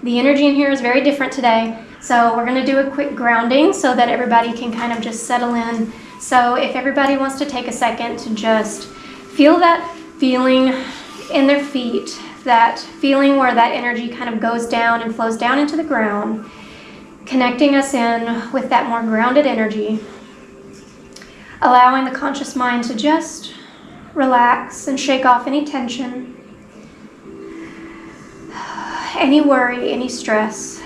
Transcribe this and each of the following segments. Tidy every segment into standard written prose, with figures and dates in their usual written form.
The energy in here is very different today. So we're going to do a quick grounding so that everybody can kind of just settle in. So if everybody wants to take a second to just feel that feeling in their feet, that feeling where that energy kind of goes down and flows down into the ground, connecting us in with that more grounded energy, allowing the conscious mind to just relax and shake off any tension, any worry, any stress.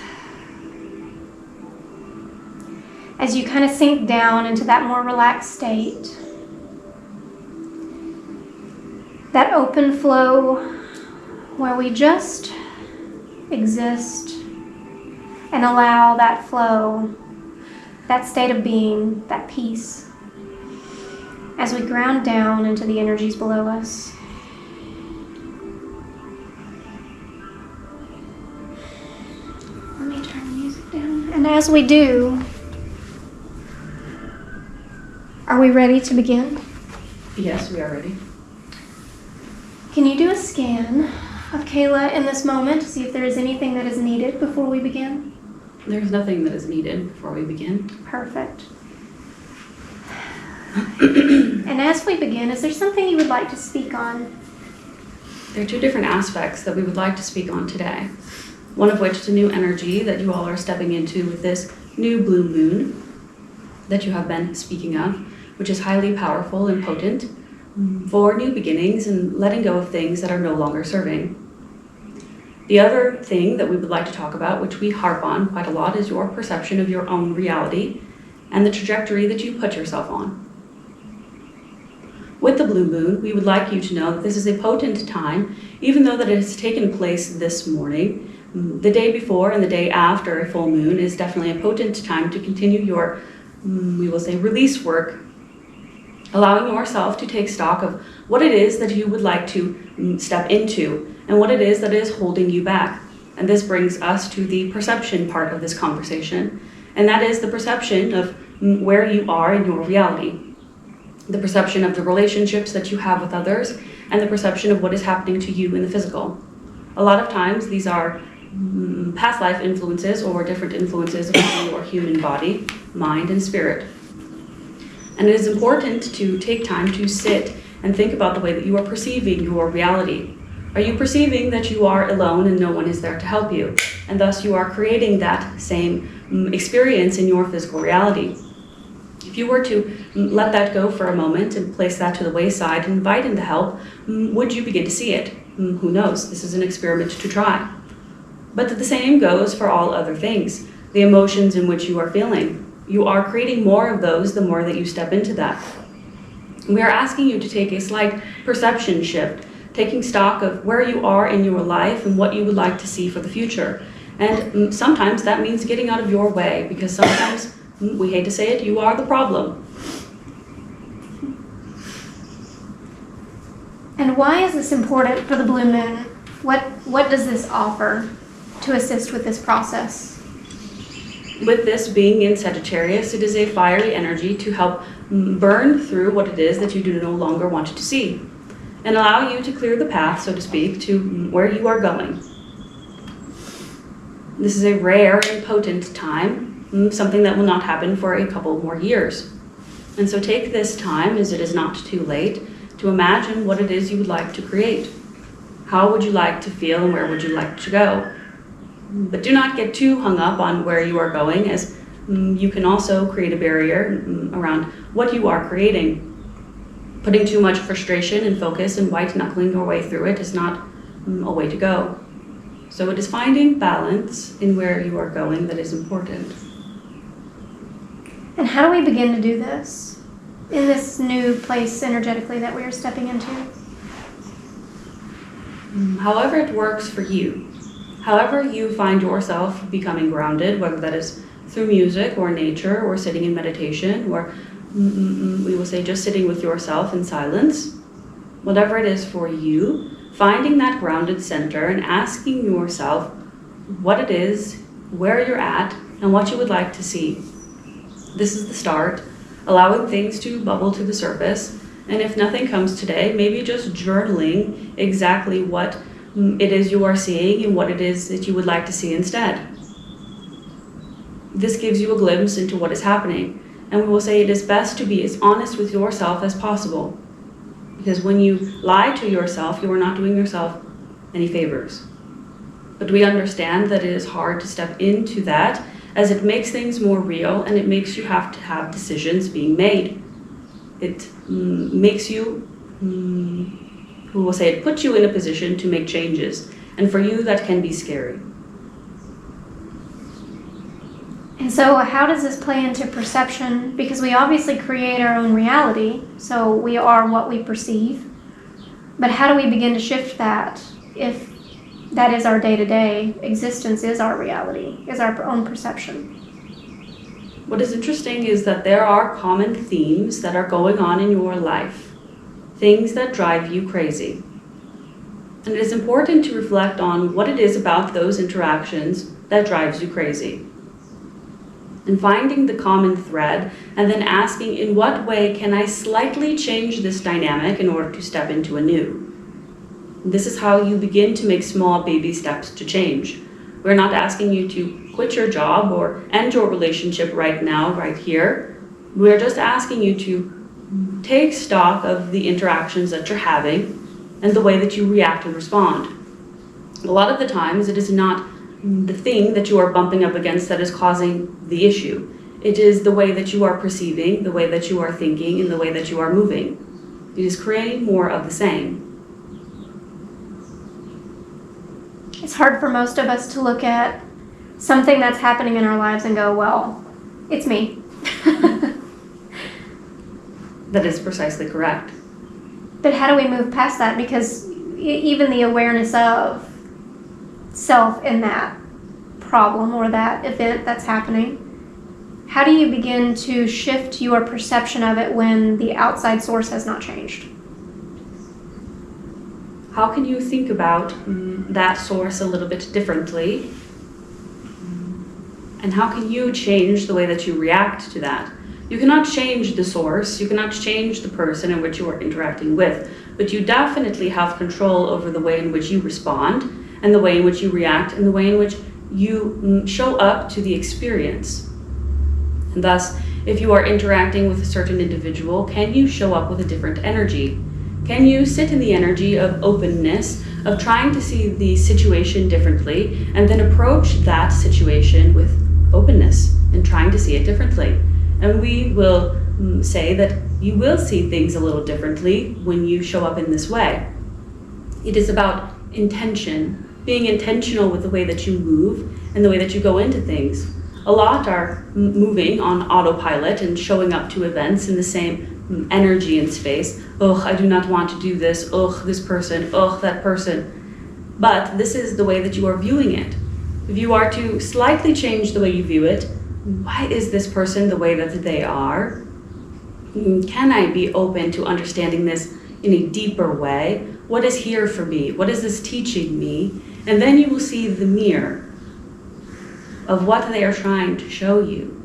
As you kind of sink down into that more relaxed state, that open flow where we just exist and allow that flow, that state of being, that peace, as we ground down into the energies below us. Let me turn the music down. And as we do, are we ready to begin? Yes, we are ready. Can you do a scan of Kaylah in this moment to see if there is anything that is needed before we begin? There's nothing that is needed before we begin. Perfect. And as we begin, is there something you would like to speak on? There are two different aspects that we would like to speak on today. One of which is a new energy that you all are stepping into with this new blue moon that you have been speaking of, which is highly powerful and potent for new beginnings and letting go of things that are no longer serving. The other thing that we would like to talk about, which we harp on quite a lot, is your perception of your own reality and the trajectory that you put yourself on. With the blue moon, we would like you to know that this is a potent time, even though that it has taken place this morning. The day before and the day after a full moon is definitely a potent time to continue your, we will say, release work, allowing yourself to take stock of what it is that you would like to step into and what it is that is holding you back. And this brings us to the perception part of this conversation, and that is the perception of where you are in your reality, the perception of the relationships that you have with others, and the perception of what is happening to you in the physical. A lot of times these are past life influences or different influences of your human body, mind, and spirit. And it is important to take time to sit and think about the way that you are perceiving your reality. Are you perceiving that you are alone and no one is there to help you? And thus you are creating that same experience in your physical reality. If you were to let that go for a moment and place that to the wayside and invite in the help, would you begin to see it? Who knows? This is an experiment to try. But the same goes for all other things. The emotions in which you are feeling. You are creating more of those the more that you step into that. We are asking you to take a slight perception shift, taking stock of where you are in your life and what you would like to see for the future. And sometimes that means getting out of your way, because sometimes, we hate to say it, you are the problem. And why is this important for the blue moon? What does this offer to assist with this process? With this being in Sagittarius, it is a fiery energy to help burn through what it is that you do no longer want to see, and allow you to clear the path, so to speak, to where you are going. This is a rare and potent time, something that will not happen for a couple more years. And so take this time, as it is not too late, to imagine what it is you would like to create. How would you like to feel and where would you like to go? But do not get too hung up on where you are going, as you can also create a barrier around what you are creating. Putting too much frustration and focus and white-knuckling your way through it is not a way to go. So it is finding balance in where you are going that is important. And how do we begin to do this in this new place energetically that we are stepping into? However it works for you. However you find yourself becoming grounded, whether that is through music or nature or sitting in meditation or we will say just sitting with yourself in silence, whatever it is for you, finding that grounded center and asking yourself what it is, where you're at, and what you would like to see. This is the start, allowing things to bubble to the surface. And if nothing comes today, maybe just journaling exactly what it is you are seeing and what it is that you would like to see instead. This gives you a glimpse into what is happening, and we will say it is best to be as honest with yourself as possible, because when you lie to yourself, you are not doing yourself any favors. But we understand that it is hard to step into that, as it makes things more real and it makes you have to have decisions being made. It makes you, we will say it puts you in a position to make changes, and for you that can be scary. And so how does this play into perception? Because we obviously create our own reality, so we are what we perceive. But how do we begin to shift that if that is our day-to-day existence, is our reality, is our own perception? What is interesting is that there are common themes that are going on in your life, things that drive you crazy. And it is important to reflect on what it is about those interactions that drives you crazy. And finding the common thread, and then asking, in what way can I slightly change this dynamic in order to step into a new? This is how you begin to make small baby steps to change. We're not asking you to quit your job or end your relationship right now, right here. We're just asking you to take stock of the interactions that you're having and the way that you react and respond. A lot of the times it is not the thing that you are bumping up against that is causing the issue. It is the way that you are perceiving, the way that you are thinking, and the way that you are moving. It is creating more of the same. It's hard for most of us to look at something that's happening in our lives and go, well, it's me. That is precisely correct. But how do we move past that? Because even the awareness of self in that problem or that event that's happening, how do you begin to shift your perception of it when the outside source has not changed? How can you think about that source a little bit differently? And how can you change the way that you react to that? You cannot change the source, you cannot change the person in which you are interacting with, but you definitely have control over the way in which you respond, and the way in which you react, and the way in which you show up to the experience. And thus, if you are interacting with a certain individual, can you show up with a different energy? Can you sit in the energy of openness, of trying to see the situation differently, and then approach that situation with openness and trying to see it differently? And we will say that you will see things a little differently when you show up in this way. It is about intention, being intentional with the way that you move and the way that you go into things. A lot are moving on autopilot and showing up to events in the same energy and space. Ugh, I do not want to do this. Ugh, this person. Ugh, that person. But this is the way that you are viewing it. If you are to slightly change the way you view it, why is this person the way that they are? Can I be open to understanding this in a deeper way? What is here for me? What is this teaching me? And then you will see the mirror of what they are trying to show you.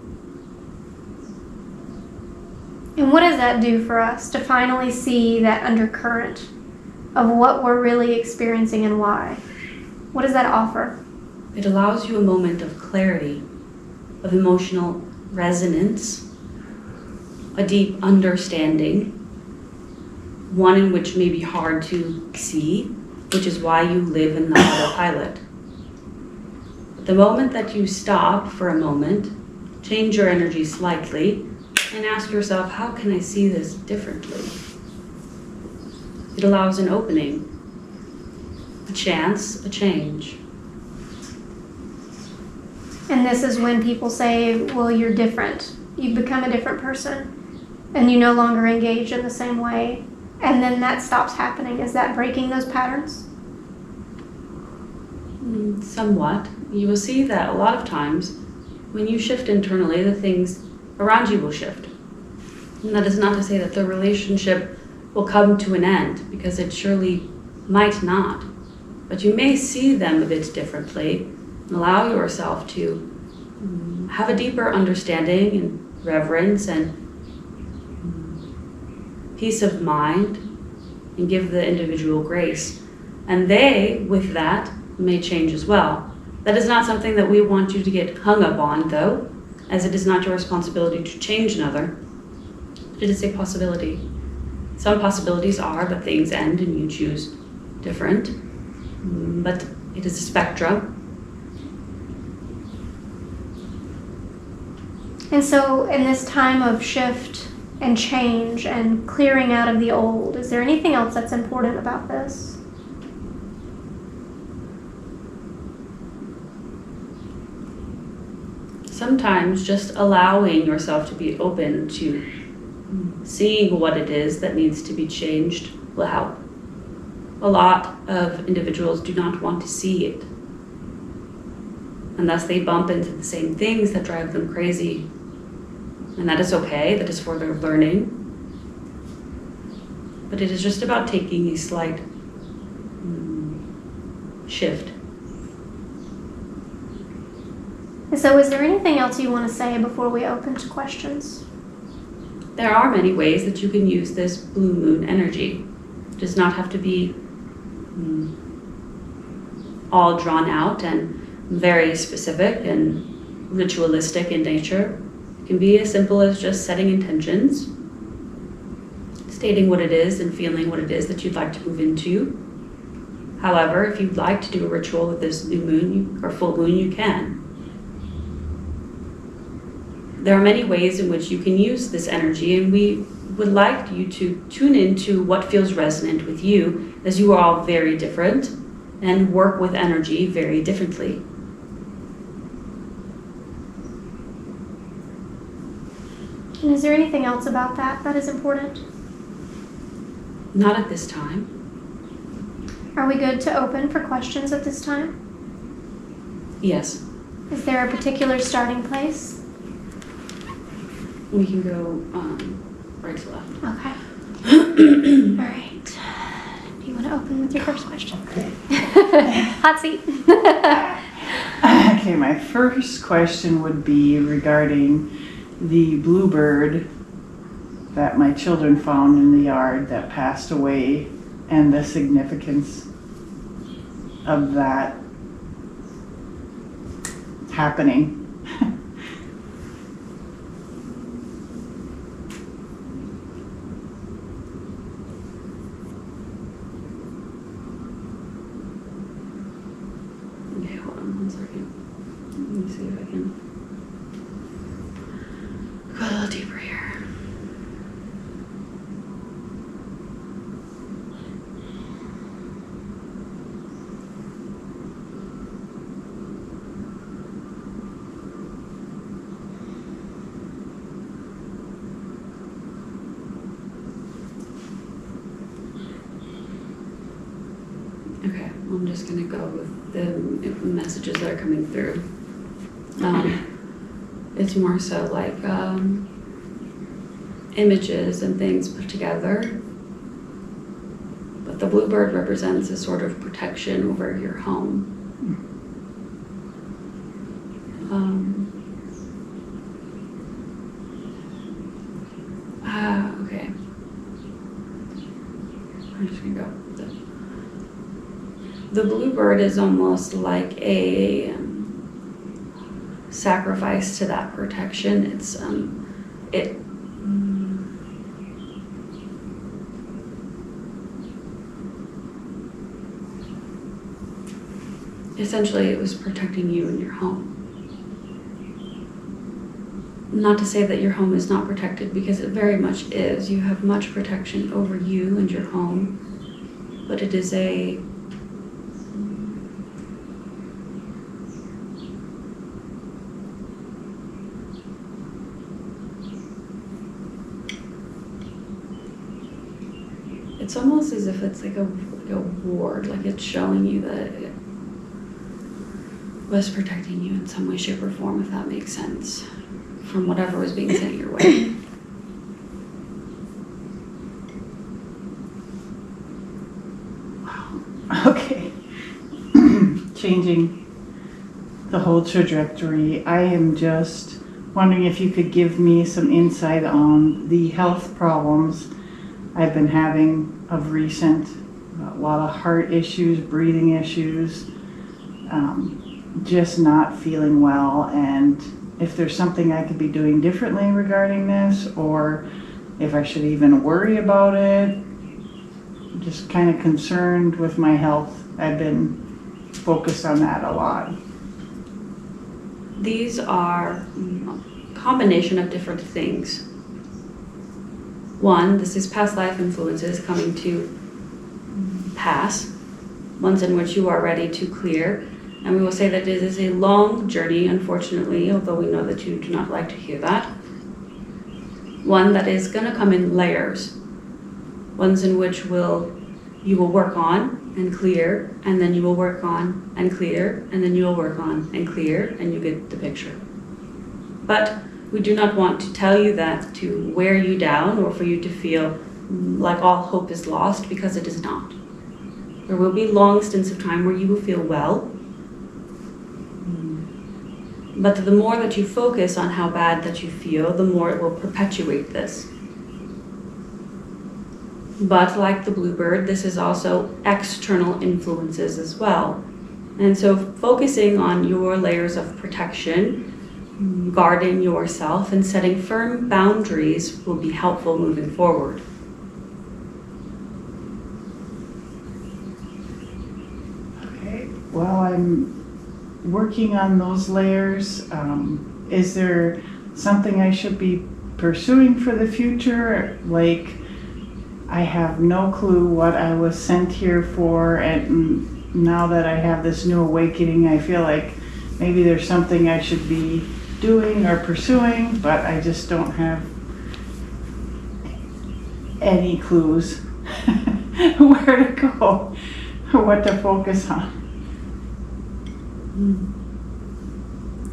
And what does that do for us to finally see that undercurrent of what we're really experiencing and why? What does that offer? It allows you a moment of clarity, of emotional resonance, a deep understanding, one in which may be hard to see, which is why you live in the autopilot. But the moment that you stop for a moment, change your energy slightly, and ask yourself, how can I see this differently? It allows an opening, a chance, a change. And this is when people say, well, you're different. You've become a different person, and you no longer engage in the same way. And then that stops happening. Is that breaking those patterns? Somewhat. You will see that a lot of times when you shift internally, the things around you will shift. And that is not to say that the relationship will come to an end, because it surely might not. But you may see them a bit differently and allow yourself to have a deeper understanding and reverence and peace of mind, and give the individual grace And they, with that, may change as well. That is not something that we want you to get hung up on, though, as it is not your responsibility to change another. It is a possibility. Some possibilities are, but things end and you choose different. But it is a spectrum. And so in this time of shift and change and clearing out of the old, is there anything else that's important about this? Sometimes just allowing yourself to be open to seeing what it is that needs to be changed will help. A lot of individuals do not want to see it, and thus they bump into the same things that drive them crazy. And that is okay, that is for their learning. But it is just about taking a slight shift. So is there anything else you want to say before we open to questions? There are many ways that you can use this blue moon energy. It does not have to be all drawn out and very specific and ritualistic in nature. It can be as simple as just setting intentions, stating what it is and feeling what it is that you'd like to move into. However, if you'd like to do a ritual with this new moon or full moon, you can. There are many ways in which you can use this energy, and we would like you to tune into what feels resonant with you, as you are all very different and work with energy very differently. And is there anything else about that that is important? Not at this time. Are we good to open for questions at this time? Yes. Is there a particular starting place? We can go right to left. Okay. All right. Do you want to open with your first question? Okay. Hot seat. Okay, my first question would be regarding the bluebird that my children found in the yard that passed away and the significance of that happening. Okay, hold on 1 second. Let me see if I can go a little deeper here. Okay, I'm just going to go with the messages that are coming through. It's more so like images and things put together. But the bluebird represents a sort of protection over your home. Okay. I'm just going to go with it. The bluebird is almost like a sacrifice to that protection. It's essentially it was protecting you and your home. Not to say that your home is not protected, because it very much is. You have much protection over you and your home, but it is a it's almost as if it's like a ward, like it's showing you that it was protecting you in some way, shape, or form, if that makes sense, from whatever was being sent your way. Wow. Okay. Changing the whole trajectory. I am just wondering if you could give me some insight on the health problems I've been having of recent a lot of heart issues, breathing issues, just not feeling well, and if there's something I could be doing differently regarding this, or if I should even worry about it. Just kind of concerned with my health. I've been focused on that a lot. These are a combination of different things. One, this is past life influences coming to pass, ones in which you are ready to clear. And we will say that it is a long journey, unfortunately, although we know that you do not like to hear that. One that is going to come in layers, ones in which you will work on and clear, and then you will work on and clear, and then you will work on and clear, and you get the picture. But we do not want to tell you that to wear you down or for you to feel like all hope is lost, because it is not. There will be long stints of time where you will feel well, but the more that you focus on how bad that you feel, the more it will perpetuate this. But like the bluebird, this is also external influences as well. And so focusing on your layers of protection, guarding yourself, and setting firm boundaries will be helpful moving forward. Okay, well, I'm working on those layers. Is there something I should be pursuing for the future? Like, I have no clue what I was sent here for, and now that I have this new awakening, I feel like maybe there's something I should be doing or pursuing, but I just don't have any clues where to go or what to focus on.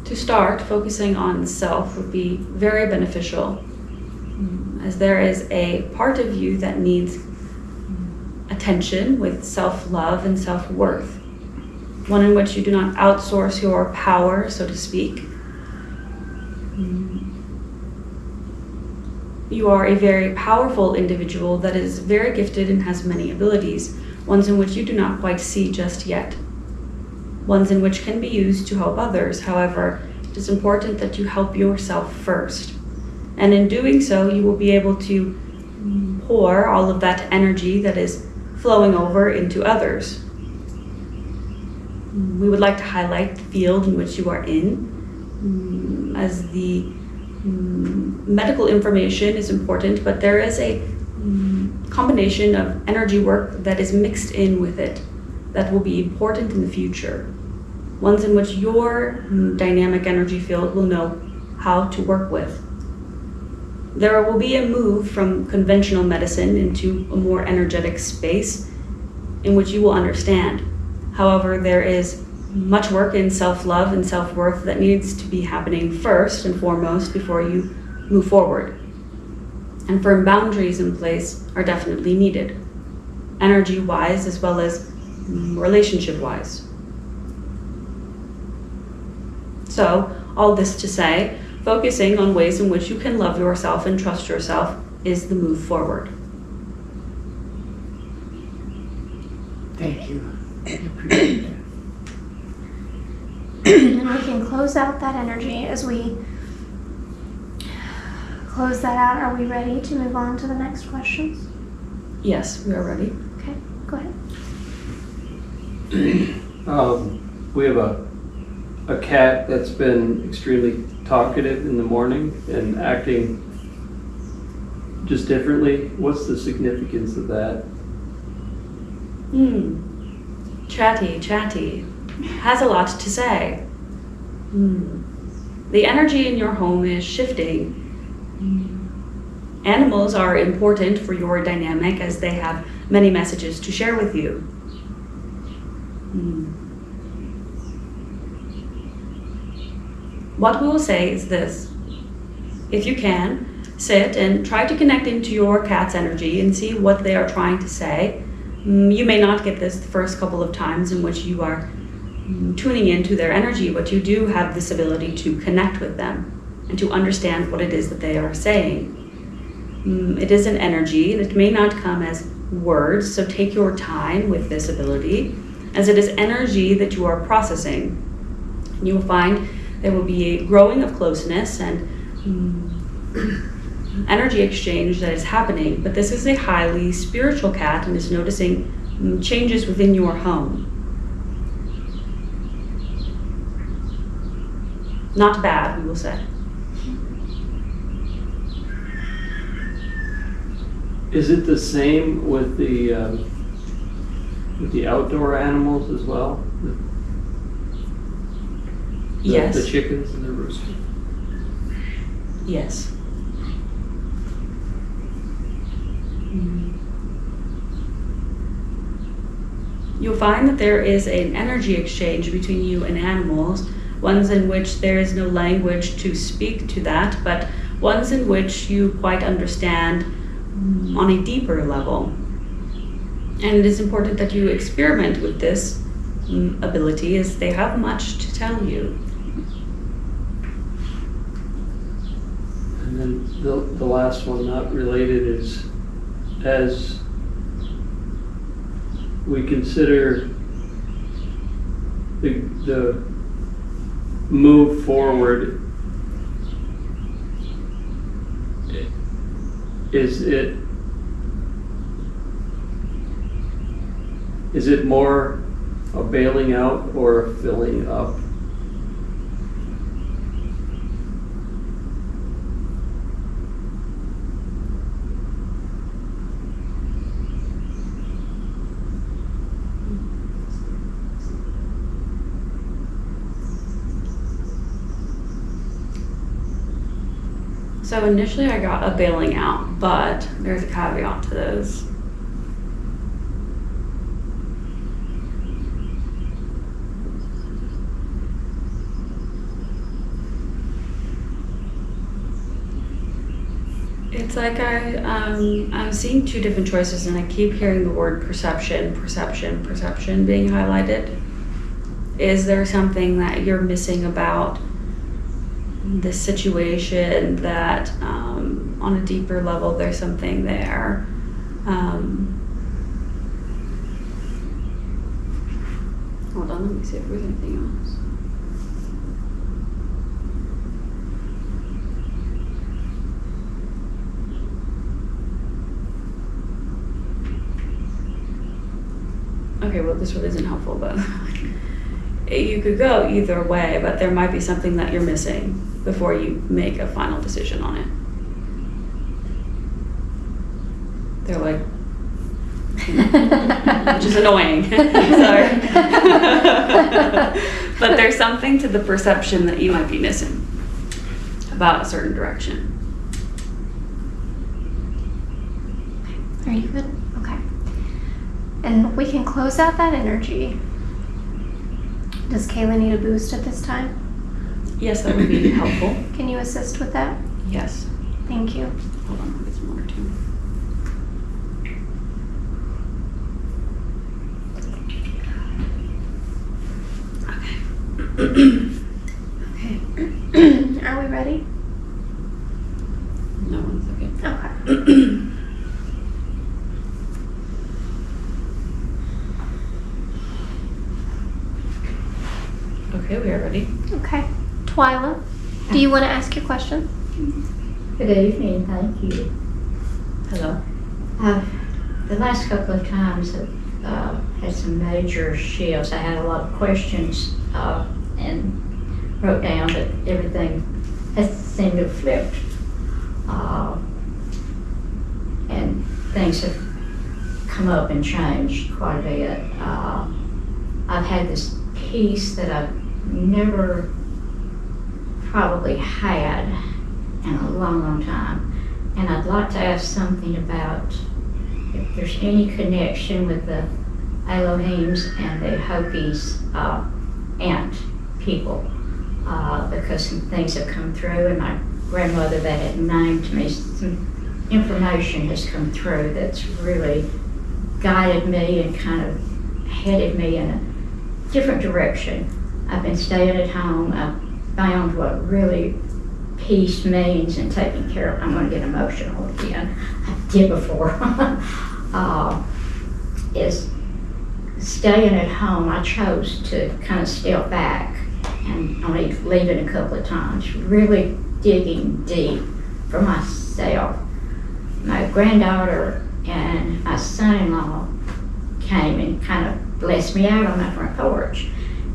To start, focusing on the self would be very beneficial, as there is a part of you that needs attention with self-love and self-worth, one in which you do not outsource your power, so to speak. You are a very powerful individual that is very gifted and has many abilities, ones in which you do not quite see just yet, ones in which can be used to help others. However, it is important that you help yourself first. And in doing so, you will be able to pour all of that energy that is flowing over into others. We would like to highlight the field in which you are in, as the medical information is important, but there is a combination of energy work that is mixed in with it that will be important in the future. Ones in which your dynamic energy field will know how to work with. There will be a move from conventional medicine into a more energetic space in which you will understand. However, there is much work in self-love and self-worth that needs to be happening first and foremost before you move forward. And firm boundaries in place are definitely needed, energy-wise as well as relationship-wise. So, all this to say, focusing on ways in which you can love yourself and trust yourself is the move forward. Thank you. I appreciate it. And we can close out that energy. As we close that out, are we ready to move on to the next questions? Yes, we are ready. Okay, go ahead. We have a cat that's been extremely talkative in the morning and acting just differently. What's the significance of that? Chatty, has a lot to say. The energy in your home is shifting. Animals are important for your dynamic as they have many messages to share with you. What we will say is this: if you can, sit and try to connect into your cat's energy and see what they are trying to say. You may not get this the first couple of times in which you are tuning into their energy, but you do have this ability to connect with them and to understand what it is that they are saying. It is an energy, and it may not come as words, so take your time with this ability, as it is energy that you are processing. You will find there will be a growing of closeness and energy exchange that is happening, but this is a highly spiritual cat and is noticing changes within your home. Not bad, we will say. Is it the same with the outdoor animals as well? Yes. The chickens and the rooster? Yes. You'll find that there is an energy exchange between you and animals, ones in which there is no language to speak to that, but ones in which you quite understand on a deeper level. And it is important that you experiment with this ability, as they have much to tell you. And then the last one, not related, is as we consider the move forward, is it more a bailing out or a filling up? So initially I got a bailing out, but there's a caveat to those. It's like I'm seeing two different choices, and I keep hearing the word perception being highlighted. Is there something that you're missing about this situation that on a deeper level there's something there? Hold on, let me see if there's anything else. Okay, well, this really isn't helpful, but you could go either way, but there might be something that you're missing before you make a final decision on it. They're like, which is annoying. Sorry. But there's something to the perception that you might be missing about a certain direction. Are you good? Okay. And we can close out that energy. Does Kaylah need a boost at this time? Yes, that would be helpful. Can you assist with that? Yes. Thank you. Hold on, I'll get some water too. Okay. Are we ready? No, 1 second. Okay. Okay, we are ready. Okay. Twyla, do you want to ask your question? Good evening, thank you. Hello. The last couple of times I've had some major shifts. I had a lot of questions and wrote down that everything has seemed to have flipped. And things have come up and changed quite a bit. I've had this peace that I've never probably had in a long, long time. And I'd like to ask something about if there's any connection with the Elohims and the Hopis ant people, because some things have come through, and my grandmother that had named to me, some information has come through that's really guided me and kind of headed me in a different direction. I've been staying at home. I've found what really peace means and taking care of. I'm going to get emotional again. I did before. is staying at home. I chose to kind of step back and only leaving a couple of times, really digging deep for myself. My granddaughter and my son-in-law came and kind of blessed me out on my front porch.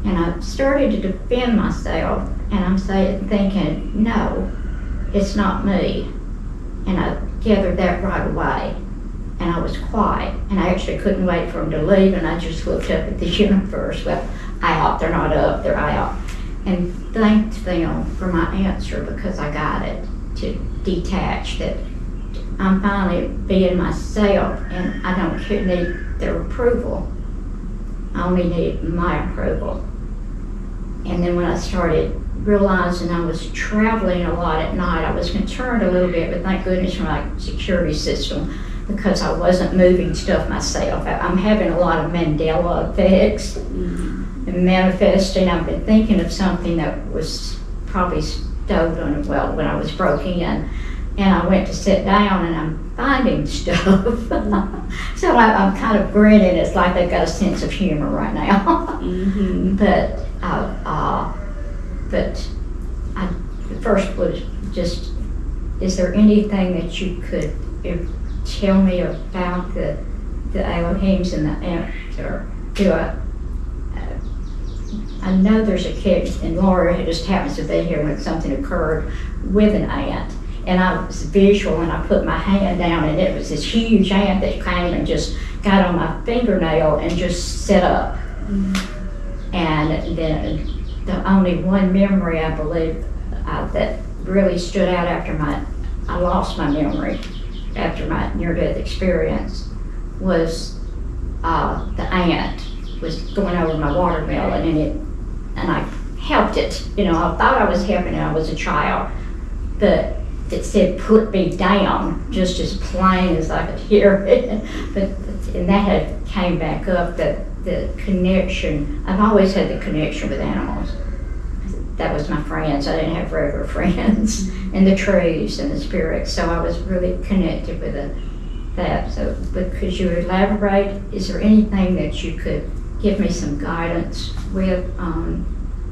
And I started to defend myself, and I'm thinking, no, it's not me. And I gathered that right away. And I was quiet, and I actually couldn't wait for them to leave, and I just looked up at the universe. Well, out, they're not up, they're out. And thanked them for my answer, because I got it, to detach, that I'm finally being myself, and I don't need their approval. I only need my approval. And then when I started realizing I was traveling a lot at night, I was concerned a little bit, but thank goodness for my security system, because I wasn't moving stuff myself. I'm having a lot of Mandela effects and manifesting. I've been thinking of something that was probably stolen, well, when I was broke in, and I went to sit down and I'm finding stuff. So I'm kind of grinning. It's like they've got a sense of humor right now. But the first was just, is there anything that you could tell me about the Elohims and the answer? I know there's a kid, and Laura just happens to be here when something occurred with an ant. And I was visual, and I put my hand down, and it was this huge ant that came and just got on my fingernail and just set up. And then the only one memory, I believe, that really stood out after I lost my memory after my near-death experience was the ant was going over my watermelon, and I helped it. You know, I thought I was helping it. I was a child, but it said, "Put me down," just as plain as I could hear it. And that had came back up, that the connection. I've always had the connection with animals. That was my friends. I didn't have regular friends. And the trees and the spirits. So I was really connected with that. So, but could you elaborate? Is there anything that you could give me some guidance with?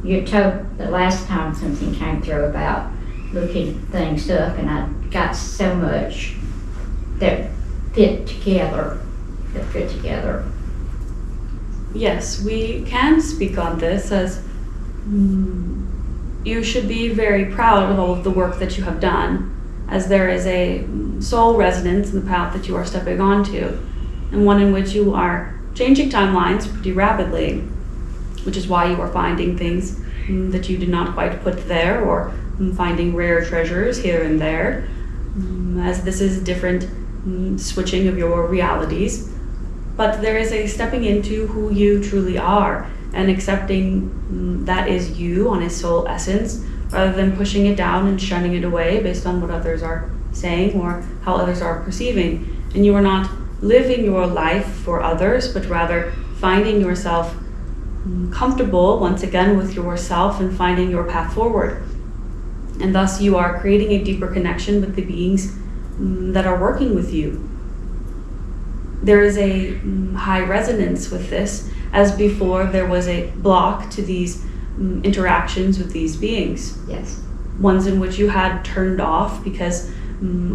You told the last time something came through about looking things up, and I got so much that fit together. Yes, we can speak on this as you should be very proud of all of the work that you have done, as there is a soul resonance in the path that you are stepping onto, and one in which you are changing timelines pretty rapidly, which is why you are finding things that you did not quite put there, or finding rare treasures here and there, as this is a different switching of your realities. But there is a stepping into who you truly are, and accepting that is you on a soul essence, rather than pushing it down and shunning it away based on what others are saying or how others are perceiving. And you are not living your life for others, but rather finding yourself comfortable once again with yourself and finding your path forward. And thus you are creating a deeper connection with the beings that are working with you. There is a high resonance with this, as before there was a block to these interactions with these beings. Yes. Ones in which you had turned off because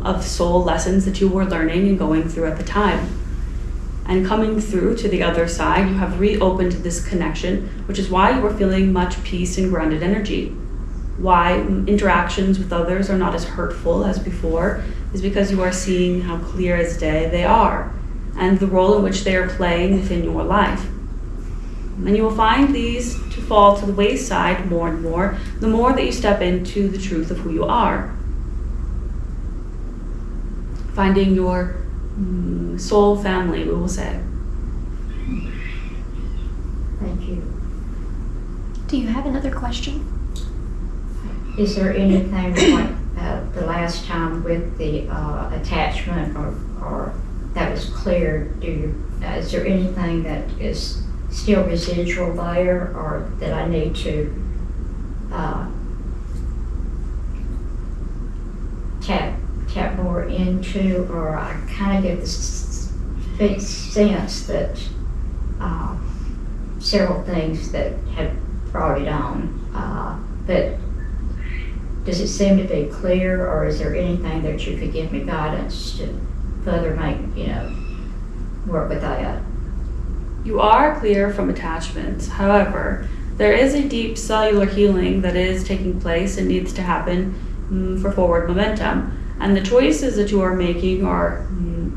of soul lessons that you were learning and going through at the time. And coming through to the other side, you have reopened this connection, which is why you are feeling much peace and grounded energy. Why interactions with others are not as hurtful as before is because you are seeing how clear as day they are, and the role in which they are playing within your life. And you will find these to fall to the wayside more and more, the more that you step into the truth of who you are. Finding your soul family, we will say. Thank you. Do you have another question? Is there anything like the last time with the attachment or that was cleared? Is there anything that is still residual there, or that I need to tap more into? Or I kind of get this makes sense that several things that have brought it on, but does it seem to be clear, or is there anything that you could give me guidance to further make, work with that? You are clear from attachments. However, there is a deep cellular healing that is taking place and needs to happen for forward momentum. And the choices that you are making are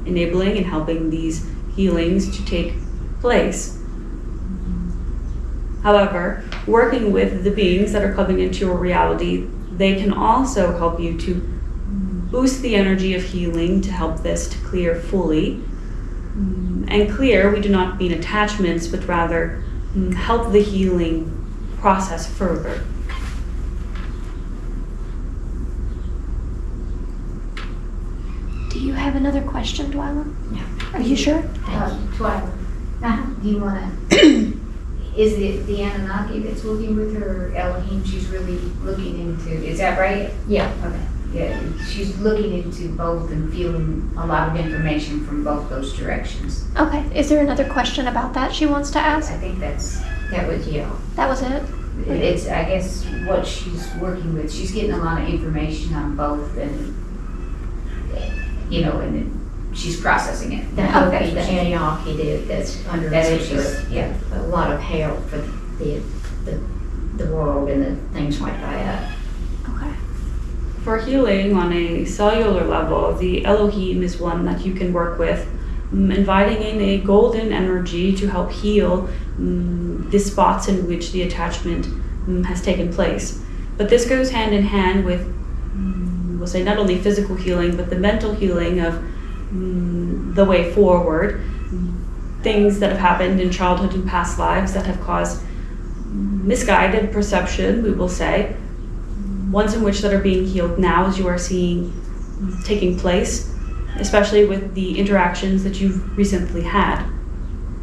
enabling and helping these healings to take place. However, working with the beings that are coming into your reality, they can also help you to boost the energy of healing to help this to clear fully. And clear, we do not mean attachments, but rather help the healing process further. Do you have another question, Dwyla? No. Are you sure? Twyla, do you want to, is it the Anunnaki that's working with her, or Elohim she's really looking into, is that right? Yeah. Okay, yeah, she's looking into both and feeling a lot of information from both those directions. Okay. Is there another question about that she wants to ask? I think That was, That was it? it's, I guess, what she's working with. She's getting a lot of information on both, and, and then she's processing it. the That's the what she's- Anunnaki that's under That's what nature, she's, yeah. a lot of help for the world and the things like that. Okay. For healing on a cellular level, the Elohim is one that you can work with, inviting in a golden energy to help heal the spots in which the attachment has taken place. But this goes hand in hand with, we'll say, not only physical healing, but the mental healing of the way forward, things that have happened in childhood and past lives that have caused misguided perception, we will say, ones in which that are being healed now as you are seeing taking place, especially with the interactions that you've recently had.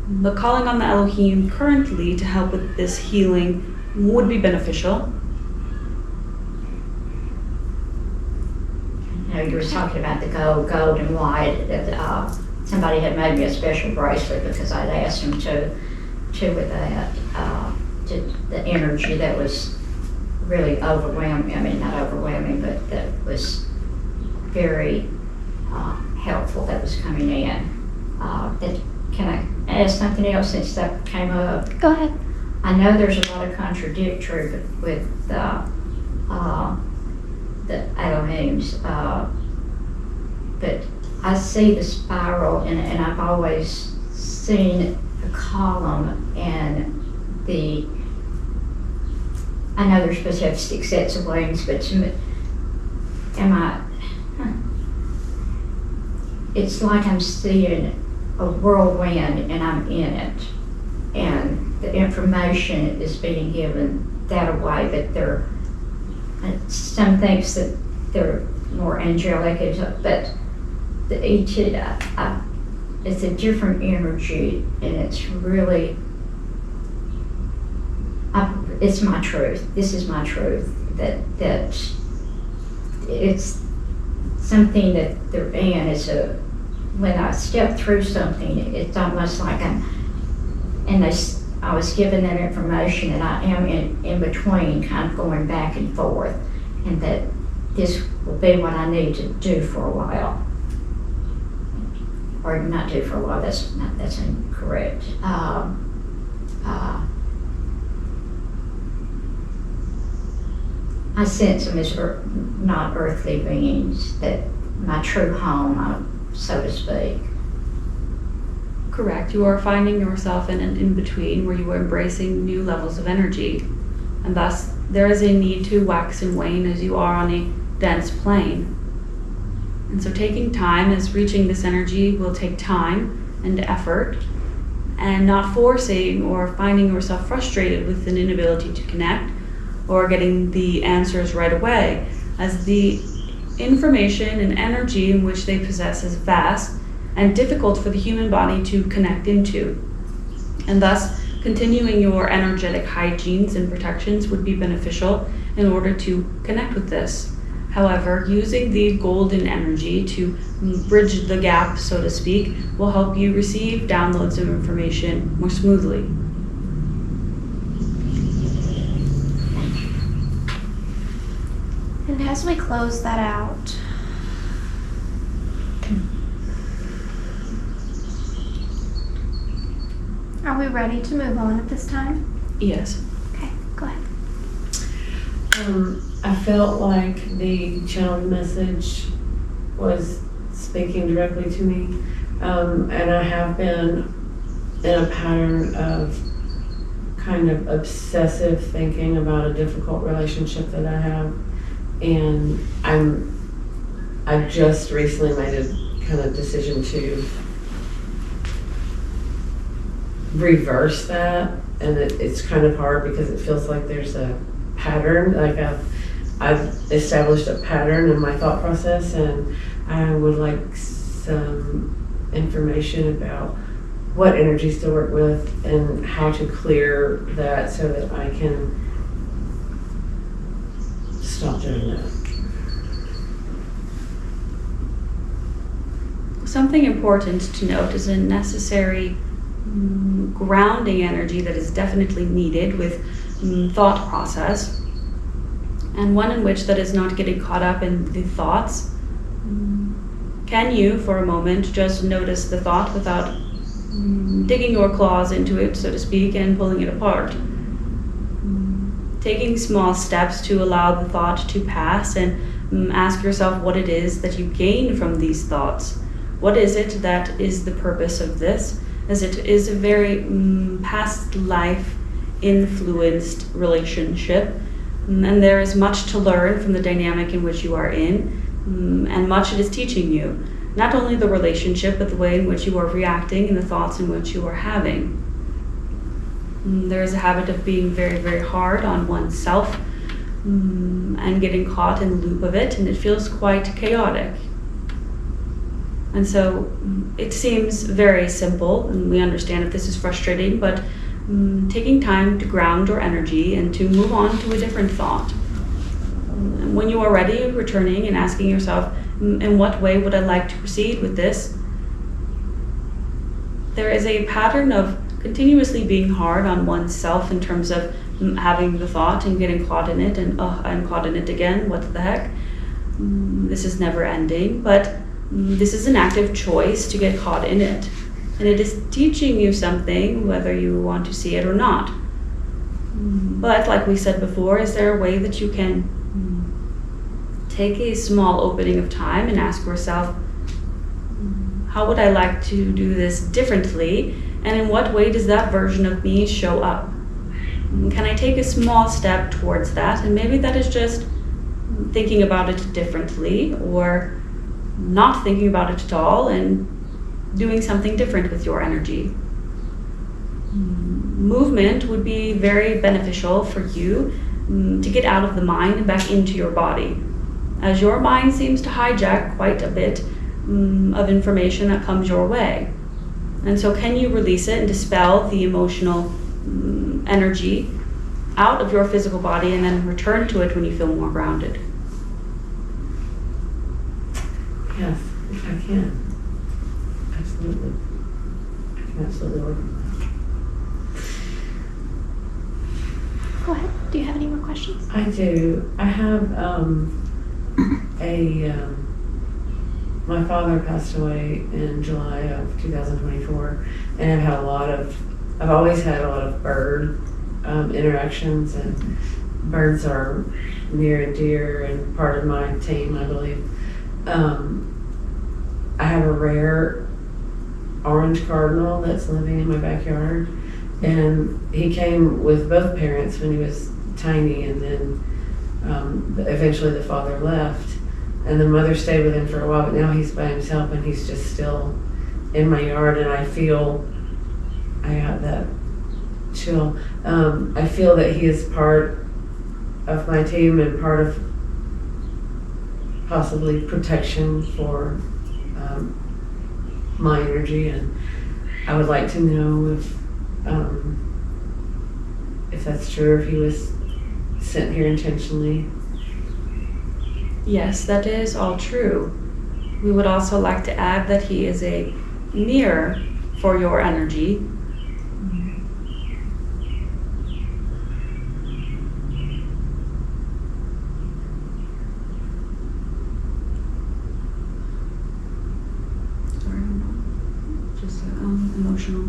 But calling on the Elohim currently to help with this healing would be beneficial. You were talking about the gold and white, that somebody had made me a special bracelet because I'd asked them to with that, to the energy that was really overwhelming. I mean, not overwhelming, but that was very helpful that was coming in. Can I ask something else since that came up? Go ahead. I know there's a lot of contradictory with the Elohims, but I see the spiral, and I've always seen a column, and I know they're supposed to have 6 sets of wings, but it's like I'm seeing a whirlwind and I'm in it, and the information is being given that away, but some thinks that they're more angelic, but the ET, it's a different energy, and it's really, it's my truth. This is my truth, that it's something that they're in. When I step through something, it's almost like I was given that information, and I am in between, kind of going back and forth, and that this will be what I need to do for a while. Or not do for a while, that's incorrect. I sense them as not earthly beings, that my true home, so to speak. Correct. You are finding yourself in an in-between where you are embracing new levels of energy. And thus, there is a need to wax and wane as you are on a dense plane. And so taking time, as reaching this energy will take time and effort, and not forcing or finding yourself frustrated with an inability to connect or getting the answers right away, as the information and energy in which they possess is vast and difficult for the human body to connect into. And thus, continuing your energetic hygienes and protections would be beneficial in order to connect with this. However, using the golden energy to bridge the gap, so to speak, will help you receive downloads of information more smoothly. And as we close that out, are we ready to move on at this time? Yes. Okay, go ahead. I felt like the channeled message was speaking directly to me, and I have been in a pattern of kind of obsessive thinking about a difficult relationship that I have, and I just recently made a kind of decision to reverse that, and it's kind of hard because it feels like there's a pattern, like I've established a pattern in my thought process, and I would like some information about what energies to work with and how to clear that so that I can stop doing that. Something important to note is a necessary grounding energy that is definitely needed with thought process, and one in which that is not getting caught up in the thoughts. Can you, for a moment, just notice the thought without digging your claws into it, so to speak, and pulling it apart? Taking small steps to allow the thought to pass, and ask yourself what it is that you gain from these thoughts. What is it that is the purpose of this? As it is a very past life influenced relationship, and there is much to learn from the dynamic in which you are in, and much it is teaching you. Not only the relationship, but the way in which you are reacting and the thoughts in which you are having. There is a habit of being very, very hard on oneself and getting caught in the loop of it, and it feels quite chaotic. And so it seems very simple, and we understand that this is frustrating, but taking time to ground your energy and to move on to a different thought. When you are ready, returning and asking yourself, in what way would I like to proceed with this? There is a pattern of continuously being hard on oneself in terms of having the thought and getting caught in it, and I'm caught in it again, what the heck? This is never ending, but this is an active choice to get caught in it. And it is teaching you something, whether you want to see it or not. But like we said before, is there a way that you can take a small opening of time and ask yourself, how would I like to do this differently? And in what way does that version of me show up? Can I take a small step towards that? And maybe that is just thinking about it differently, or not thinking about it at all and doing something different with your energy. Movement would be very beneficial for you to get out of the mind and back into your body, as your mind seems to hijack quite a bit of information that comes your way. And so can you release it and dispel the emotional energy out of your physical body and then return to it when you feel more grounded? Yes, I can. Absolutely. I can absolutely work on that. Go ahead. Do you have any more questions? I do. I have my father passed away in July of 2024, and I've always had a lot of bird interactions, and birds are near and dear and part of my team, I believe. I have a rare orange cardinal that's living in my backyard, and he came with both parents when he was tiny, and then eventually the father left, and the mother stayed with him for a while, but now he's by himself, and he's just still in my yard, and I got that chill. I feel that he is part of my team and part of possibly protection for my energy, and I would like to know if that's true, or if he was sent here intentionally. Yes, that is all true. We would also like to add that he is a mirror for your energy. Sorry, I'm not just emotional.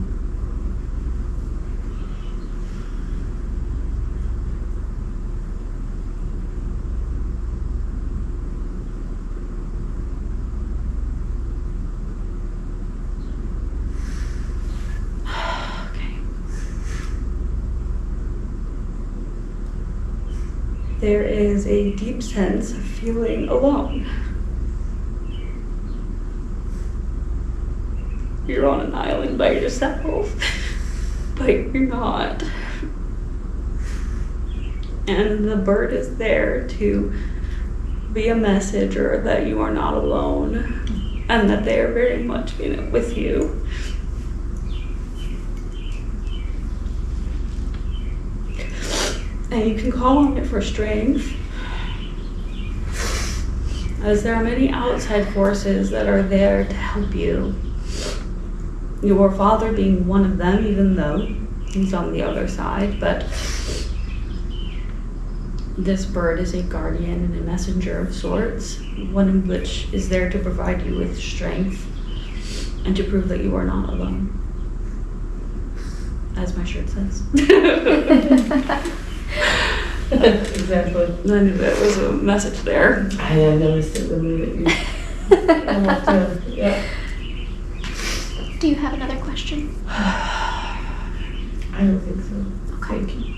There is a deep sense of feeling alone. You're on an island by yourself, but you're not. And the bird is there to be a messenger that you are not alone, and that they are very much in it with you. And you can call on it for strength, as there are many outside forces that are there to help you. Your father being one of them, even though he's on the other side, but this bird is a guardian and a messenger of sorts, one in which is there to provide you with strength and to prove that you are not alone, as my shirt says. Exactly. I knew that was a message there. I noticed it the minute you walked in. Yeah. Do you have another question? I don't think so. Okay. Thank you.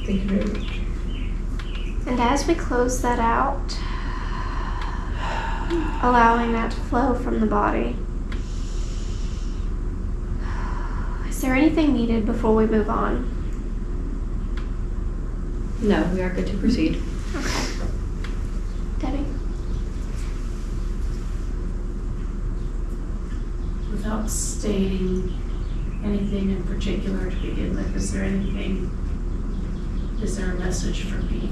Thank you very much. And as we close that out, allowing that to flow from the body, is there anything needed before we move on? No, we are good to proceed. Okay. Debbie? Without stating anything in particular to begin with, is there a message for me?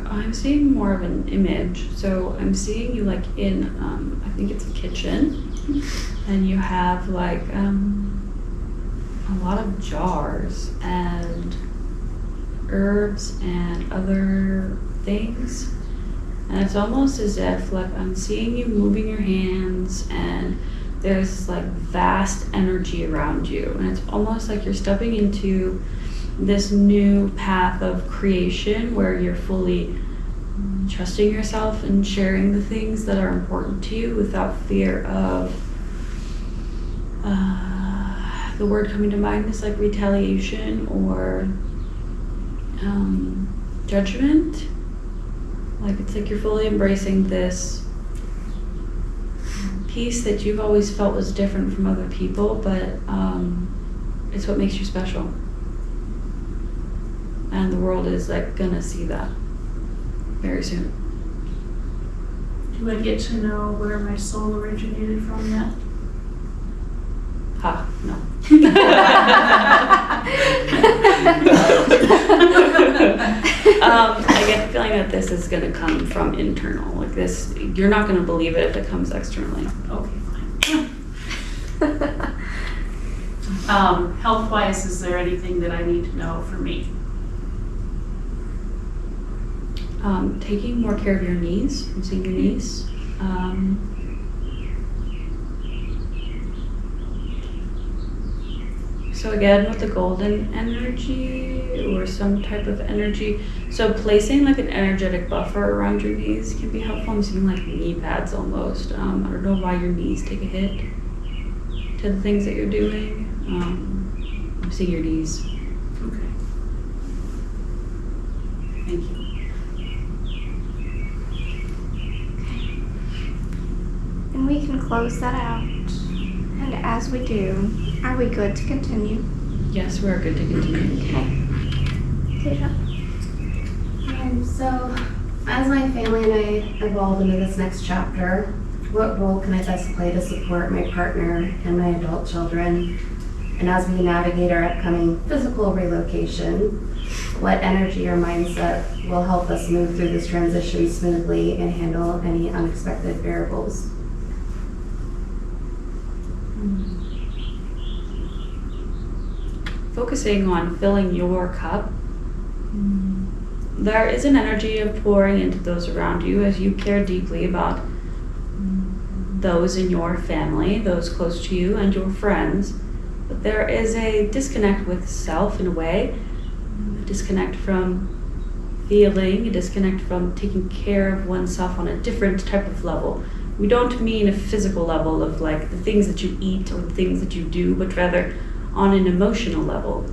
I'm seeing more of an image. So I'm seeing you like in, I think it's a kitchen, and you have like a lot of jars and herbs and other things. And it's almost as if like I'm seeing you moving your hands, and there's like vast energy around you, and it's almost like you're stepping into this new path of creation where you're fully trusting yourself and sharing the things that are important to you without fear of the word coming to mind is like retaliation or judgment. Like it's like you're fully embracing this piece that you've always felt was different from other people, but it's what makes you special. And the world is like gonna see that very soon. Do I get to know where my soul originated from yet? Ha, no. I get the feeling that this is gonna come from internal. Like this, you're not gonna believe it if it comes externally. Okay, fine. Health-wise, is there anything that I need to know for me? Taking more care of your knees. I'm seeing your knees. So again, with the golden energy or some type of energy. So placing like an energetic buffer around your knees can be helpful. I'm seeing like knee pads almost. I don't know why your knees take a hit to the things that you're doing. I'm seeing your knees. Okay. Thank you. And we can close that out. And as we do, are we good to continue? Yes, we're good to continue. Okay. Kaylah? So, as my family and I evolve into this next chapter, what role can I best play to support my partner and my adult children And as we navigate our upcoming physical relocation, what energy or mindset will help us move through this transition smoothly and handle any unexpected variables? Focusing on filling your cup, there is an energy of pouring into those around you as you care deeply about those in your family, those close to you, and your friends. But there is a disconnect with self in a way, a disconnect from feeling, a disconnect from taking care of oneself on a different type of level. We don't mean a physical level of like the things that you eat or the things that you do, but rather on an emotional level.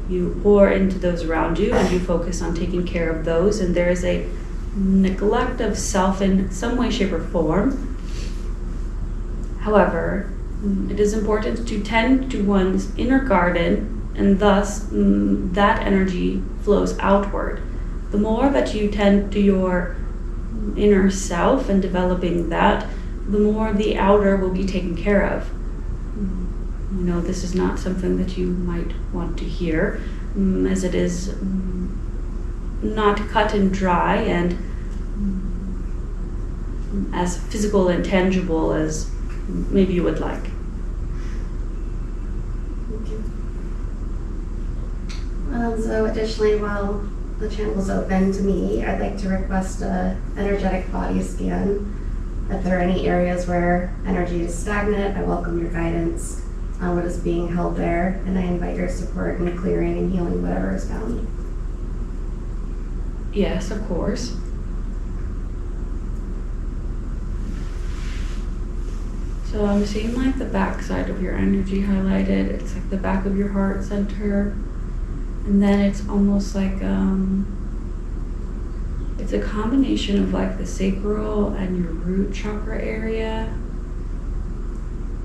You pour into those around you and you focus on taking care of those, and there is a neglect of self in some way, shape, or form. However, it is important to tend to one's inner garden, and thus that energy flows outward. The more that you tend to your inner self and developing that, the more the outer will be taken care of. You know, this is not something that you might want to hear, as it is not cut and dry and as physical and tangible as maybe you would like. So additionally, while the channel is open to me, I'd like to request a energetic body scan. If there are any areas where energy is stagnant, I welcome your guidance on what is being held there, and I invite your support in clearing and healing whatever is found. Yes, of course. So I'm seeing like the back side of your energy highlighted. It's like the back of your heart center. And then it's almost like, it's a combination of like the sacral and your root chakra area.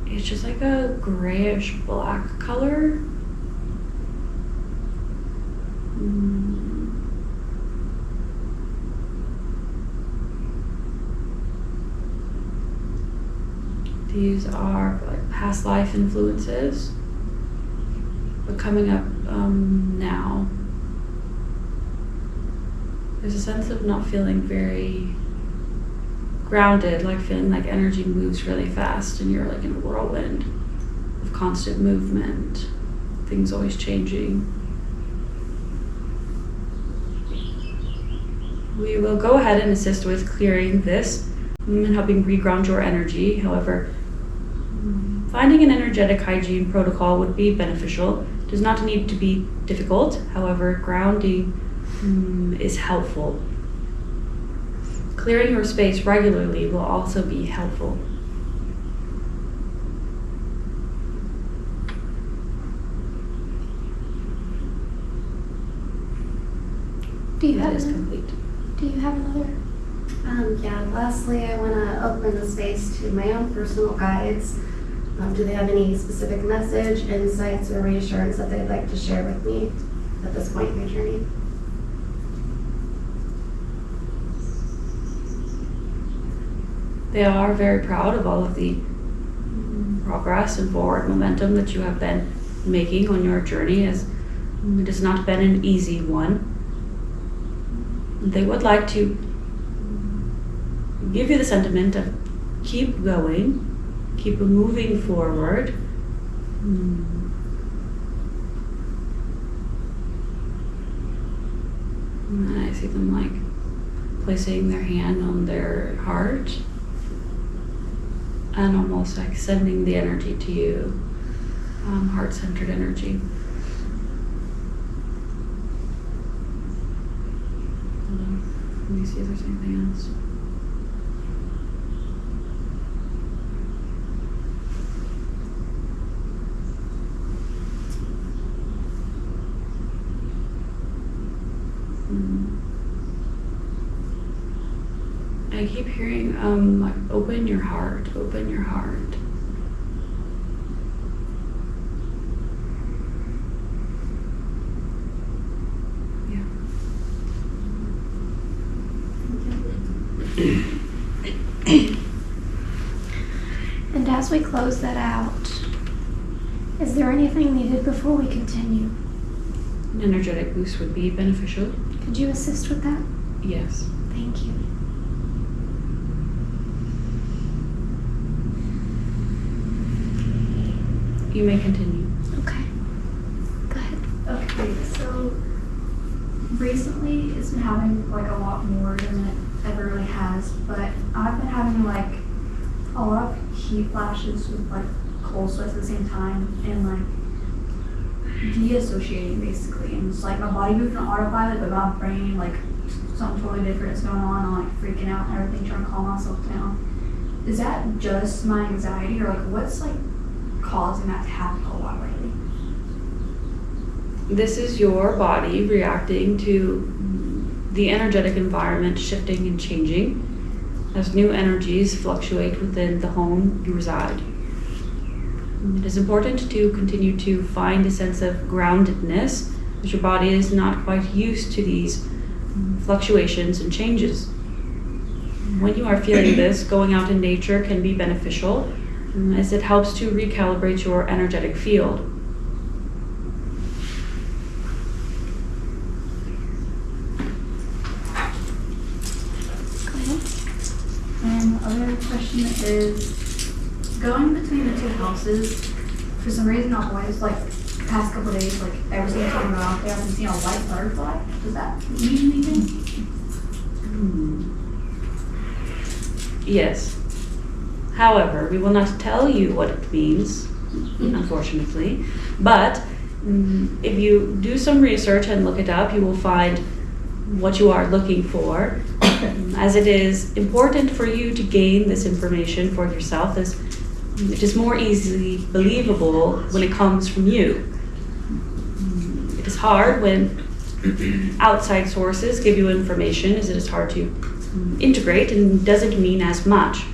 It's just like a grayish black color. These are like past life influences, but coming up now. There's a sense of not feeling very grounded, like feeling like energy moves really fast and you're like in a whirlwind of constant movement, things always changing. We will go ahead and assist with clearing this and helping reground your energy. However, finding an energetic hygiene protocol would be beneficial. It does not need to be difficult. However, grounding is helpful. Clearing your space regularly will also be helpful. Do you That have is another? complete. Do you have another? Lastly, I want to open the space to my own personal guides. Do they have any specific message, insights, or reassurance that they'd like to share with me at this point in my journey? They are very proud of all of the progress and forward momentum that you have been making on your journey, as it has not been an easy one. They would like to give you the sentiment of keep going, keep moving forward. And I see them like placing their hand on their heart and almost like sending the energy to you, heart-centered energy. Hold on, let me see if there's anything else. I keep hearing, like, open your heart, open your heart. And as we close that out, Is there anything needed before we continue? An energetic boost would be beneficial. Could you assist with that? Yes. Thank you. You may continue. Okay. Go ahead. Okay, so recently it's been having like a lot more than it ever really has, but I've been having like a lot of heat flashes with like cold sweats at the same time and like de-associating basically. And it's like my body moving on autopilot, but my brain like something totally different is going on. I'm like freaking out and everything, trying to calm myself down. Is that just my anxiety or like what's like causing that to happen a lot lately? This is your body reacting to the energetic environment shifting and changing as new energies fluctuate within the home you reside. It is important to continue to find a sense of groundedness, as your body is not quite used to these fluctuations and changes. When you are feeling this, going out in nature can be beneficial, as it helps to recalibrate your energetic field. And the other question is, going between the two houses, for some reason I've always, like, the past couple of days, like, every single time I go out there, I've been seeing a white butterfly. Does that mean anything? Yes. However, we will not tell you what it means, unfortunately, but if you do some research and look it up, you will find what you are looking for, as it is important for you to gain this information for yourself, as it is more easily believable when it comes from you. It is hard when outside sources give you information, as it is hard to integrate and doesn't mean as much.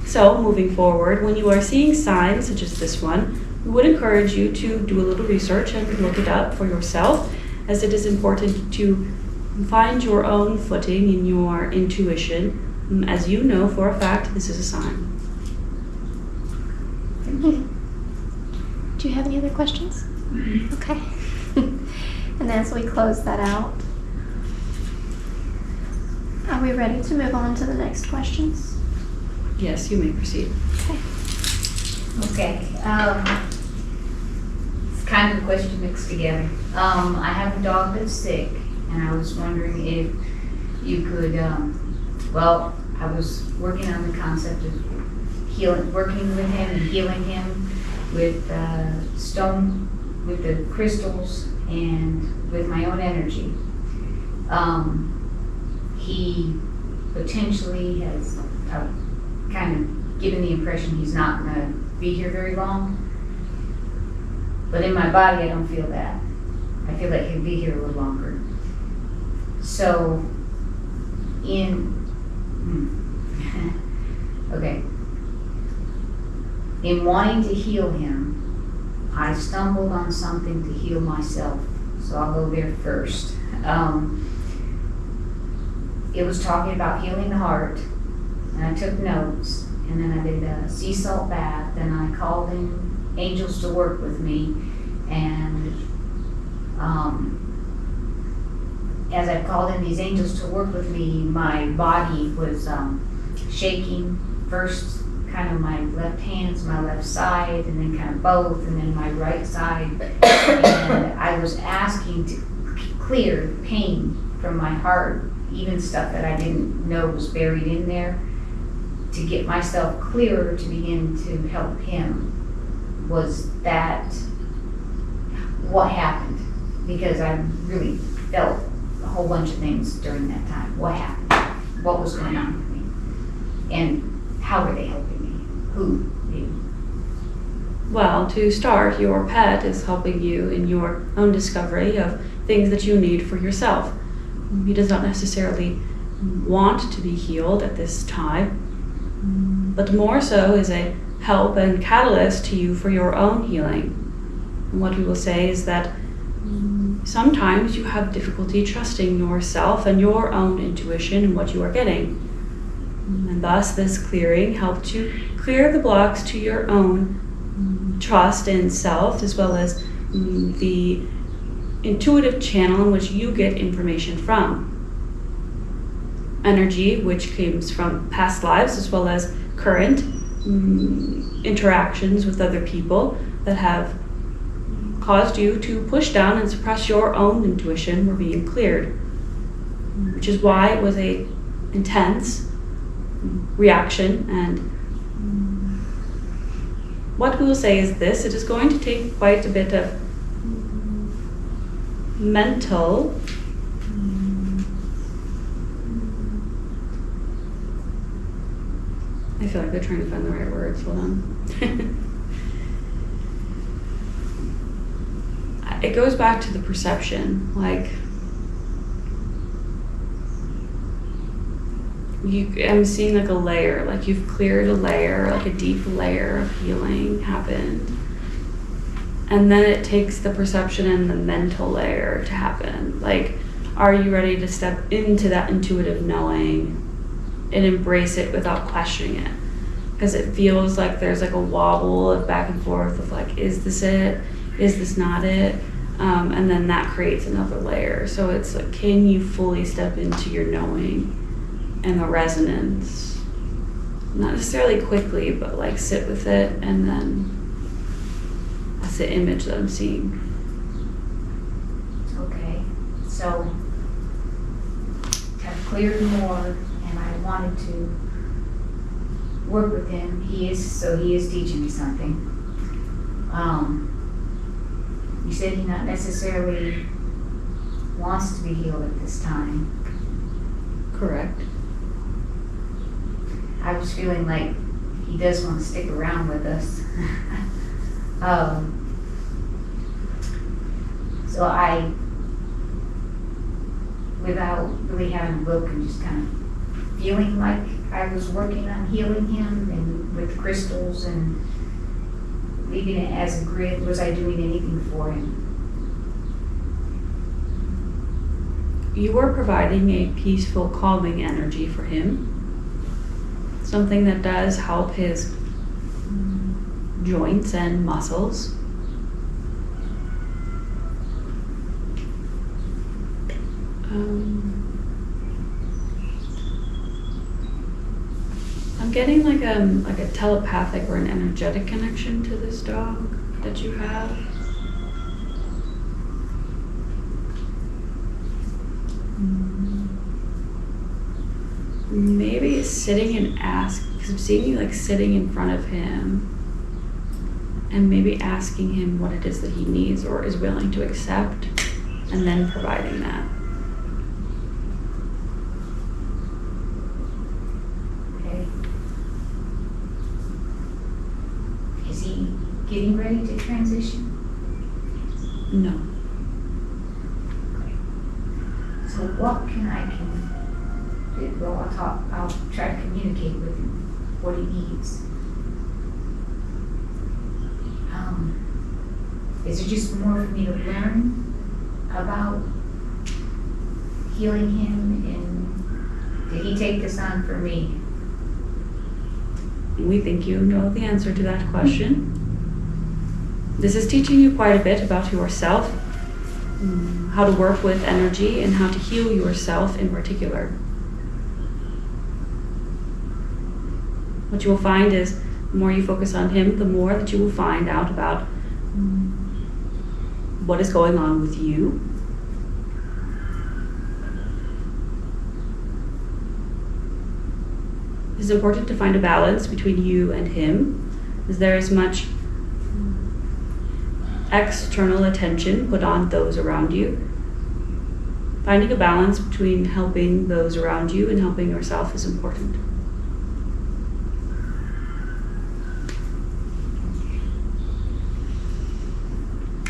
So, moving forward, when you are seeing signs such as this one, we would encourage you to do a little research and look it up for yourself, as it is important to find your own footing in your intuition, as you know for a fact this is a sign. Do you have any other questions? Mm-hmm. Okay. And as we close that out, are we ready to move on to the next questions? Yes, you may proceed. Okay. Okay, it's kind of a question mixed together. I have a dog that's sick, and I was wondering if you could, well, I was working on the concept of working with him and healing him with stone, with the crystals, and with my own energy. He potentially has kind of given the impression he's not going to be here very long. But in my body, I don't feel that. I feel like he'll be here a little longer. So, okay. In wanting to heal him, I stumbled on something to heal myself. So I'll go there first. It was talking about healing the heart, and I took notes, and then I did a sea salt bath, and I called in angels to work with me, and as I called in these angels to work with me, my body was shaking, first kind of my left hands, my left side, and then kind of both, and then my right side, and I was asking to clear the pain from my heart, even stuff that I didn't know was buried in there, to get myself clearer to begin to help him. Was that what happened? Because I really felt a whole bunch of things during that time. What happened? What was going on with me? And how were they helping me? Who? You? Well, to start, your pet is helping you in your own discovery of things that you need for yourself. He does not necessarily want to be healed at this time, but more so is a help and catalyst to you for your own healing. And what we will say is that sometimes you have difficulty trusting yourself and your own intuition and what you are getting. And thus this clearing helped to clear the blocks to your own trust in self, as well as the intuitive channel in which you get information from. Energy, which comes from past lives, as well as current interactions with other people that have caused you to push down and suppress your own intuition, were being cleared. Which is why it was a intense reaction. And what we will say is this: it is going to take quite a bit of mental I feel like they're trying to find the right words. Hold on. It goes back to the perception. Like, I'm seeing like a layer, like you've cleared a layer, like a deep layer of healing happened. And then it takes the perception and the mental layer to happen. Like, are you ready to step into that intuitive knowing and embrace it without questioning it? Because it feels like there's like a wobble of back and forth of like, is this it? Is this not it? And then that creates another layer. So it's like, can you fully step into your knowing and the resonance? Not necessarily quickly, but like sit with it, and then that's the image that I'm seeing. Okay, so I've cleared more, and I wanted to work with him. He is teaching me something. You said he not necessarily wants to be healed at this time. Correct. I was feeling like he does want to stick around with us. So I, without really having a look and just kind of feeling like I was working on healing him and with crystals and leaving it as a grid, was I doing anything for him? You were providing a peaceful, calming energy for him. Something that does help his joints and muscles. I'm getting like a telepathic or an energetic connection to this dog that you have. Maybe it's sitting and ask, because I'm seeing you like sitting in front of him and maybe asking him what it is that he needs or is willing to accept, and then providing that. Okay. Is he getting ready to transition? No. So what can I do? Well, I'll try to communicate with him what he needs. Is it just more for me to learn about healing him, and did he take this on for me? We think you know the answer to that question. This is teaching you quite a bit about yourself, how to work with energy, and how to heal yourself in particular. What you will find is, the more you focus on him, the more that you will find out about what is going on with you. It's important to find a balance between you and him, as there is much external attention put on those around you. Finding a balance between helping those around you and helping yourself is important.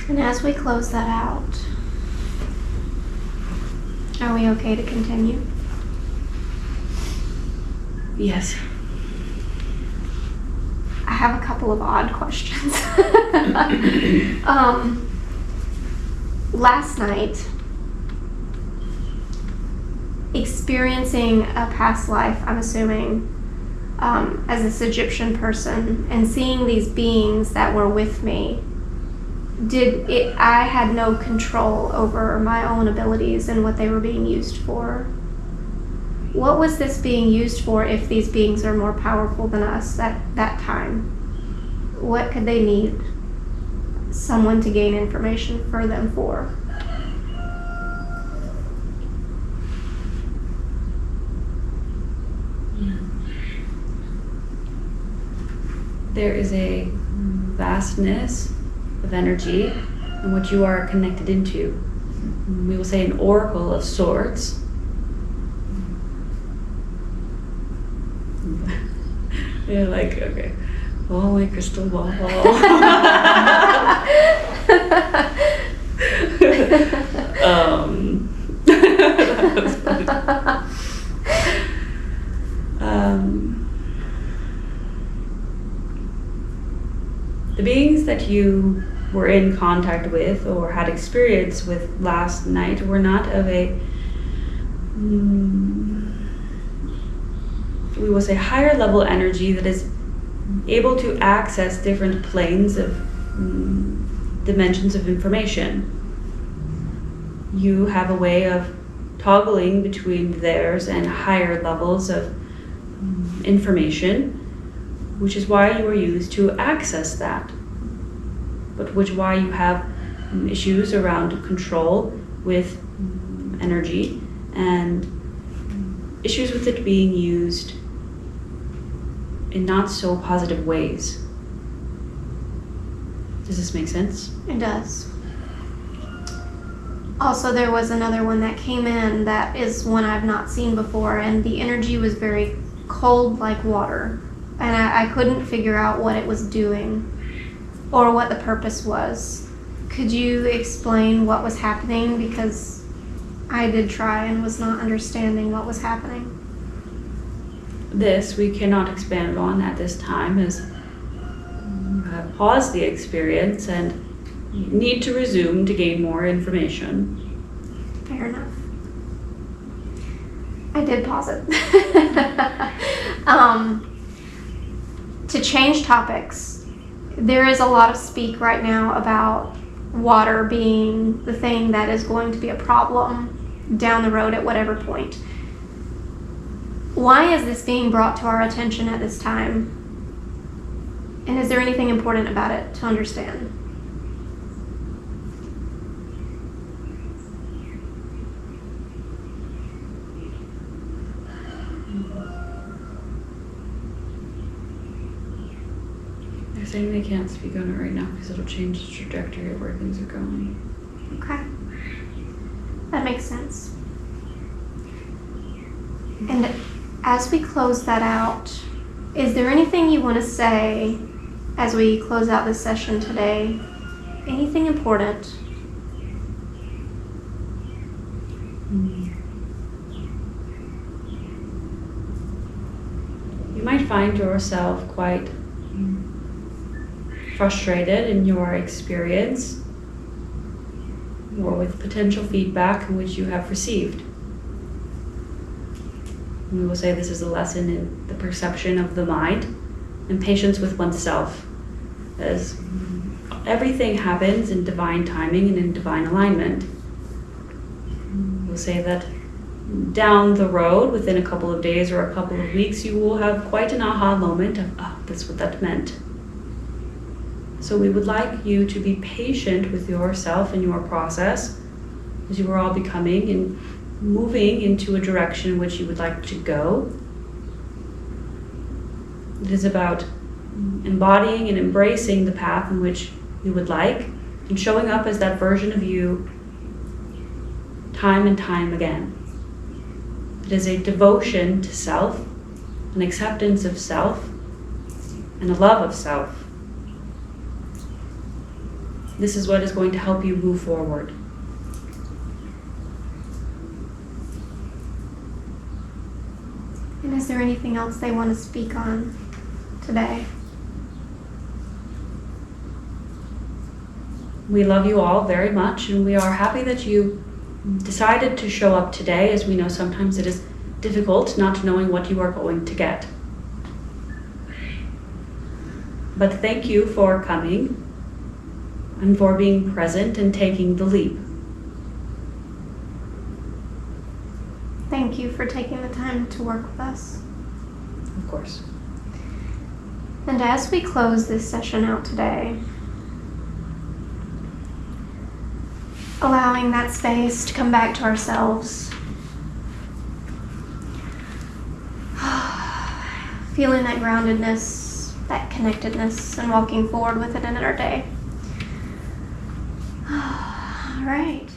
And as we close that out, are we okay to continue? Yes. I have a couple of odd questions. Last night, experiencing a past life, I'm assuming, as this Egyptian person and seeing these beings that were with me, I had no control over my own abilities and what they were being used for. What was this being used for if these beings are more powerful than us at that time? What could they need someone to gain information for them for? There is a vastness of energy in what you are connected into. We will say an oracle of sorts. You're like, okay, oh, my crystal ball. That was funny. The beings that you were in contact with or had experience with last night were not of a, we will say, higher level energy that is able to access different planes of dimensions of information. You have a way of toggling between theirs and higher levels of information, which is why you are used to access that, but which why you have issues around control with energy and issues with it being used in not so positive ways. Does this make sense? It does. Also, there was another one that came in that is one I've not seen before, and the energy was very cold like water. And I couldn't figure out what it was doing or what the purpose was. Could you explain what was happening? Because I did try and was not understanding what was happening. This we cannot expand on at this time, as you have paused the experience and need to resume to gain more information. Fair enough. I did pause it. To change topics, there is a lot of speak right now about water being the thing that is going to be a problem down the road at whatever point. Why is this being brought to our attention at this time? And is there anything important about it to understand? They're saying they can't speak on it right now because it'll change the trajectory of where things are going. Okay. That makes sense. And as we close that out, is there anything you want to say as we close out this session today? Anything important? You might find yourself quite frustrated in your experience or with potential feedback which you have received. We will say this is a lesson in the perception of the mind and patience with oneself, as everything happens in divine timing and in divine alignment. We'll say that down the road, within a couple of days or a couple of weeks, you will have quite an aha moment of, oh, that's what that meant. So we would like you to be patient with yourself and your process as you are all becoming and moving into a direction in which you would like to go. It is about embodying and embracing the path in which you would like and showing up as that version of you time and time again. It is a devotion to self, an acceptance of self, and a love of self. This is what is going to help you move forward. And is there anything else they want to speak on today? We love you all very much, and we are happy that you decided to show up today, as we know sometimes it is difficult not knowing what you are going to get. But thank you for coming and for being present and taking the leap. Thank you for taking the time to work with us. Of course. And as we close this session out today, allowing that space to come back to ourselves, feeling that groundedness, that connectedness, and walking forward with it in our day. All right.